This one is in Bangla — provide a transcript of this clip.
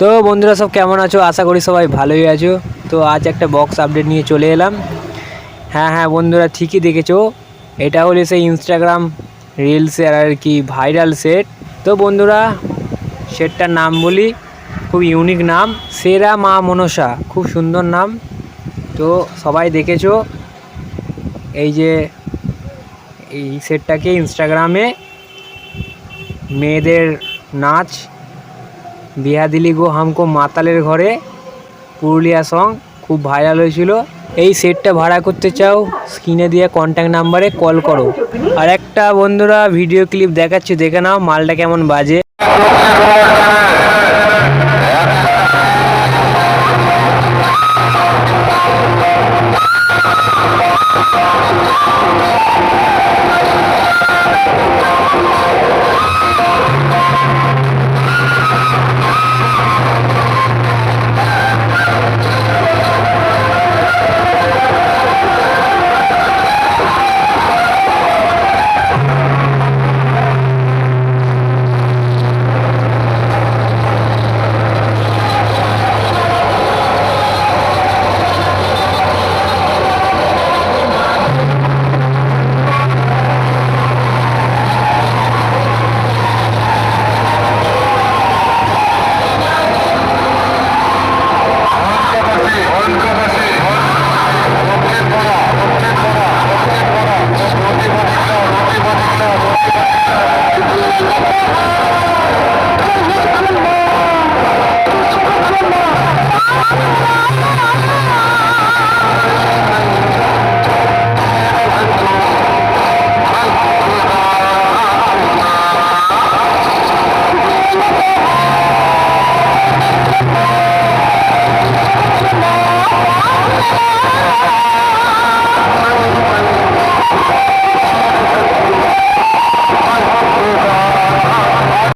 তো বন্ধুরা সব কেমন আছো? আশা করি সবাই ভালোই আছো। তো আজ একটা বক্স আপডেট নিয়ে চলে এলাম। হ্যাঁ বন্ধুরা, ঠিকই দেখেছো, এটা হলো সেই ইনস্টাগ্রাম রিলসের আর কি ভাইরাল সেট। তো বন্ধুরা, সেটটার নাম বলি, খুব ইউনিক নাম, সেরা মা মনসা, খুব সুন্দর নাম। তো সবাই দেখেছো এই সেটটাকে ইনস্টাগ্রামে মেয়েদের নাচ, বিয়া দিলি গো হামকো মাতালের ঘরে, পুরুলিয়া সং খুব ভাইরাল হয়েছিল। এই সেটটা ভাড়া করতে চাও, স্ক্রিনে দিয়ে কন্ট্যাক্ট নাম্বারে কল করো। আর একটা বন্ধুরা ভিডিও ক্লিপ দেখাচ্ছি, দেখে নাও মালটা কেমন বাজে।